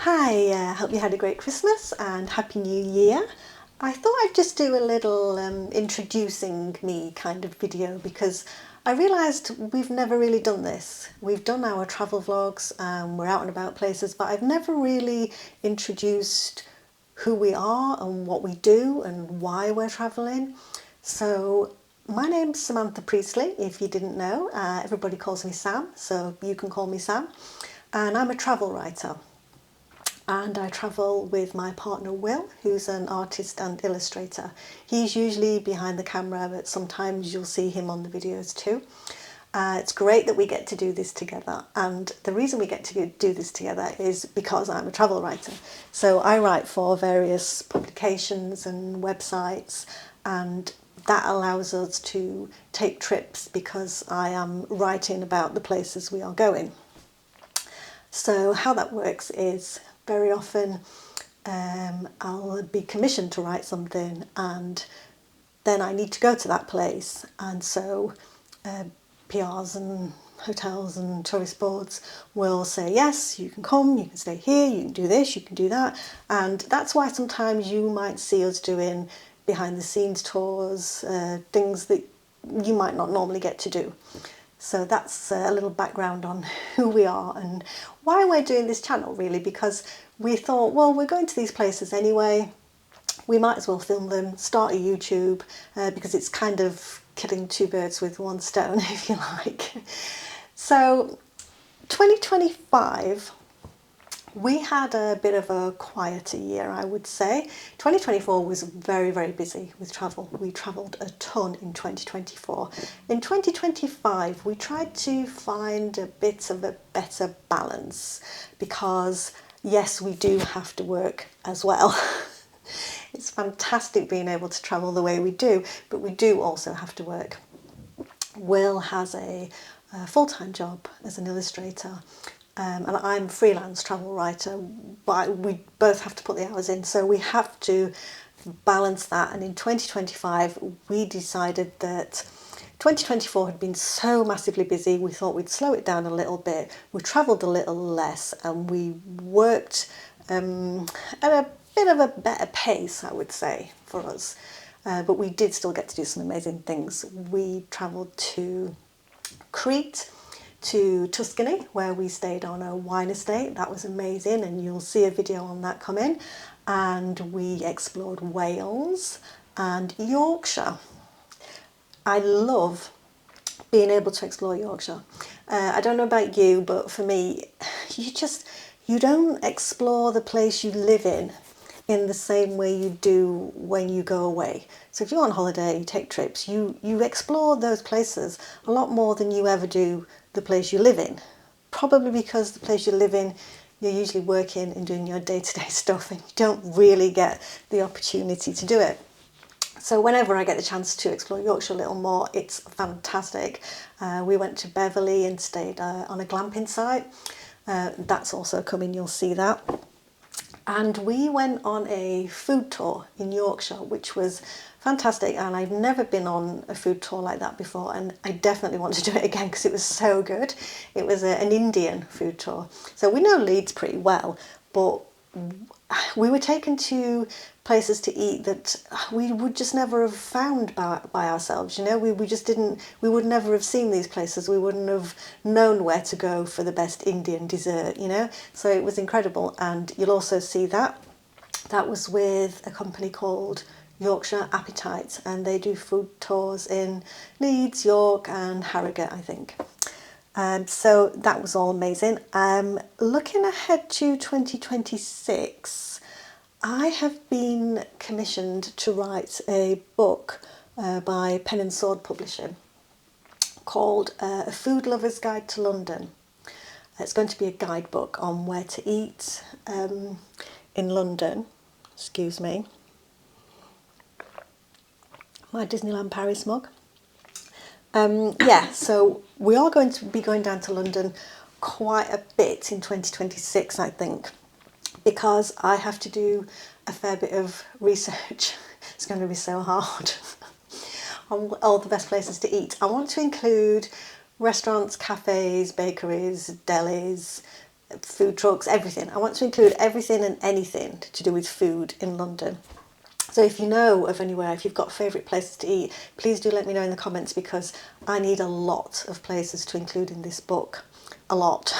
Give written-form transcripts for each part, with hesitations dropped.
Hi, hope you had a great Christmas and Happy New Year. I thought I'd just do a little introducing me kind of video because I realised we've never really done this. We've done our travel vlogs and we're out and about places, but I've never really introduced who we are and what we do and why we're travelling. So my name's Samantha Priestley, if you didn't know. Everybody calls me Sam, so you can call me Sam. And I'm a travel writer. And I travel with my partner Will, who's an artist and illustrator. He's usually behind the camera, but sometimes you'll see him on the videos too. It's great that we get to do this together, and the reason we get to do this together is because I'm a travel writer. So I write for various publications and websites, and that allows us to take trips because I am writing about the places we are going. So how that works is very often I'll be commissioned to write something and then I need to go to that place, and so PRs and hotels and tourist boards will say yes, you can come, you can stay here, you can do this, you can do that. And that's why sometimes you might see us doing behind the scenes tours, things that you might not normally get to do. So that's a little background on who we are and why we're doing this channel, really, because we thought, well, we're going to these places anyway, we might as well film them, start a YouTube, because it's kind of killing two birds with one stone, if you like. So 2025, we had a bit of a quieter year, I would say. 2024 was very, very busy with travel. We travelled a ton in 2024. In 2025, we tried to find a bit of a better balance because, yes, we do have to work as well. It's fantastic being able to travel the way we do, but we do also have to work. Will has a full-time job as an illustrator, and I'm a freelance travel writer, but we both have to put the hours in, so we have to balance that. And in 2025 we decided that 2024 had been so massively busy, we thought we'd slow it down a little bit. We travelled a little less and we worked at a bit of a better pace, I would say, for us. But we did still get to do some amazing things. We travelled to Crete, to Tuscany, where we stayed on a wine estate. That was amazing, and you'll see a video on that coming. And we explored Wales and Yorkshire. I love being able to explore Yorkshire. I don't know about you, but for me, you don't explore the place you live in the same way you do when you go away. So if you're on holiday, you take trips, you explore those places a lot more than you ever do the place you live in. Probably because the place you live in, you're usually working and doing your day-to-day stuff and you don't really get the opportunity to do it. So whenever I get the chance to explore Yorkshire a little more, it's fantastic. We went to Beverley and stayed on a glamping site. That's also coming, you'll see that. And we went on a food tour in Yorkshire, which was fantastic, and I've never been on a food tour like that before, and I definitely want to do it again because it was so good. It was an Indian food tour. So we know Leeds pretty well, but we were taken to places to eat that we would just never have found by ourselves. You know, we would never have seen these places. We wouldn't have known where to go for the best Indian dessert, you know. So it was incredible, and you'll also see that. That was with a company called Yorkshire Appetite, and they do food tours in Leeds, York and Harrogate, I think. So that was all amazing. Looking ahead to 2026, I have been commissioned to write a book by Pen and Sword Publishing called A Food Lover's Guide to London. It's going to be a guidebook on where to eat in London. Excuse me. My Disneyland Paris mug. So we are going to be going down to London quite a bit in 2026, I think, because I have to do a fair bit of research. It's going to be so hard on all the best places to eat. I want to include restaurants, cafes, bakeries, delis, food trucks, everything. I want to include everything and anything to do with food in London. So if you know of anywhere, if you've got favourite places to eat, please do let me know in the comments, because I need a lot of places to include in this book. A lot.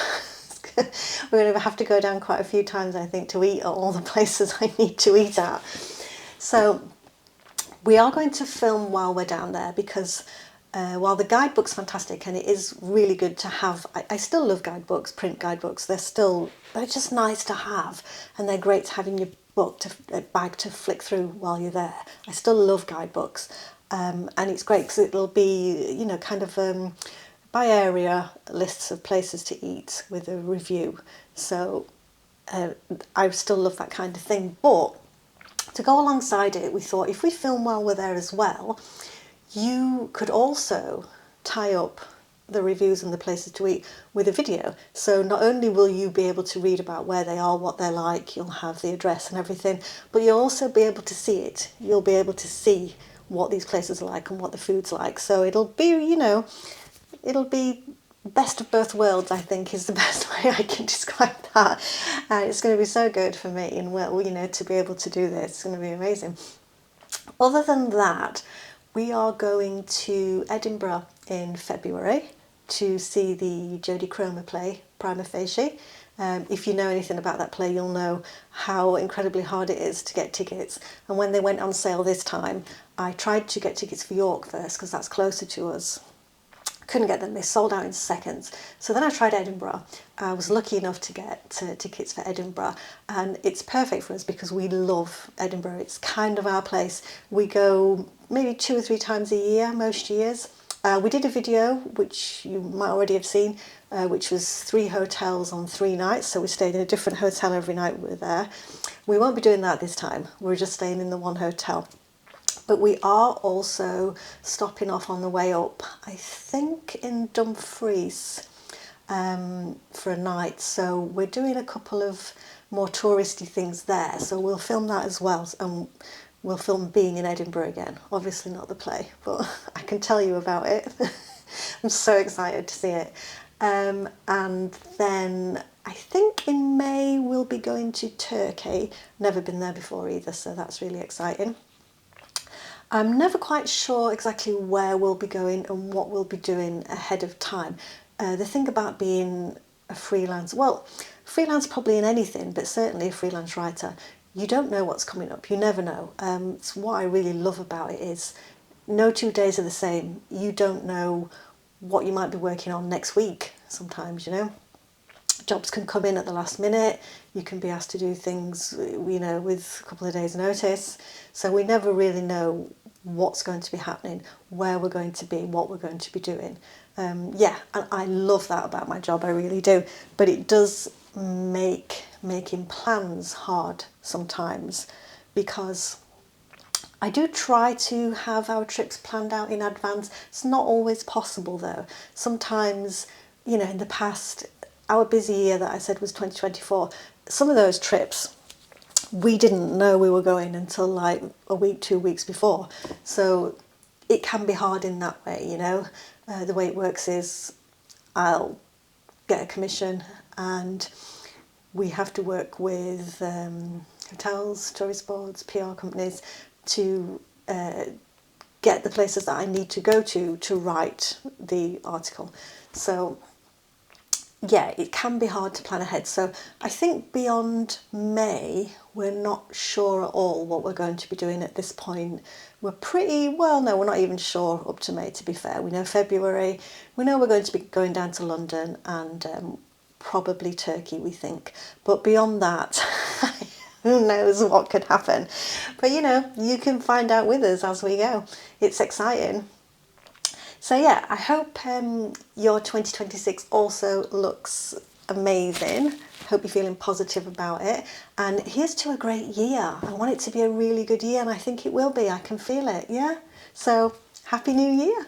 We're going to have to go down quite a few times, I think, to eat at all the places I need to eat at. So we are going to film while we're down there, because while the guidebook's fantastic and it is really good to have, I still love guidebooks, print guidebooks. They're just nice to have, and they're great to have in your bag to flick through while you're there. I still love guidebooks, and it's great because it'll be, you know, kind of by area lists of places to eat with a review. So I still love that kind of thing. But to go alongside it, we thought if we film while we're there as well, you could also tie up the reviews and the places to eat with a video. So not only will you be able to read about where they are, what they're like, you'll have the address and everything, but you'll also be able to see it. You'll be able to see what these places are like and what the food's like. So it'll be, you know, it'll be best of both worlds, I think, is the best way I can describe that. It's going to be so good for me, and well, you know, to be able to do this, it's going to be amazing. Other than that, we are going to Edinburgh in February to see the Jodie Cromer play, Prima Facie. If you know anything about that play, you'll know how incredibly hard it is to get tickets. And when they went on sale this time, I tried to get tickets for York first, because that's closer to us. Couldn't get them, they sold out in seconds. So then I tried Edinburgh. I was lucky enough to get tickets for Edinburgh, and it's perfect for us because we love Edinburgh. It's kind of our place. We go maybe 2 or 3 times a year, most years. We did a video, which you might already have seen, which was 3 hotels on 3 nights. So we stayed in a different hotel every night we were there. We won't be doing that this time. We're just staying in the one hotel. But we are also stopping off on the way up, I think in Dumfries, for a night. So we're doing a couple of more touristy things there. So we'll film that as well. And we'll film being in Edinburgh again. Obviously not the play, but I can tell you about it. I'm so excited to see it. And then I think in May we'll be going to Turkey. Never been there before either, so that's really exciting. I'm never quite sure exactly where we'll be going and what we'll be doing ahead of time. The thing about being a freelance, well, freelance probably in anything, but certainly a freelance writer, you don't know what's coming up. You never know. It's what I really love about it is no 2 days are the same. You don't know what you might be working on next week sometimes, you know. Jobs can come in at the last minute. You can be asked to do things, you know, with a couple of days' notice. So we never really know what's going to be happening, where we're going to be, what we're going to be doing. Yeah, and I love that about my job, I really do. But it does make making plans hard sometimes, because I do try to have our trips planned out in advance. It's not always possible though. Sometimes, you know, in the past, our busy year that I said was 2024, some of those trips we didn't know we were going until like a week, 2 weeks before. So it can be hard in that way, you know. The way it works is I'll get a commission and we have to work with hotels, tourist boards, PR companies to get the places that I need to go to write the article. So yeah, it can be hard to plan ahead. So I think beyond May, we're not sure at all what we're going to be doing at this point. We're pretty, well, no, we're not even sure up to May, to be fair. We know February, we know we're going to be going down to London and probably Turkey, we think. But beyond that, who knows what could happen. But, you know, you can find out with us as we go. It's exciting. So yeah, I hope your 2026 also looks amazing. Hope you're feeling positive about it. And here's to a great year. I want it to be a really good year, and I think it will be. I can feel it, yeah? So, Happy New Year.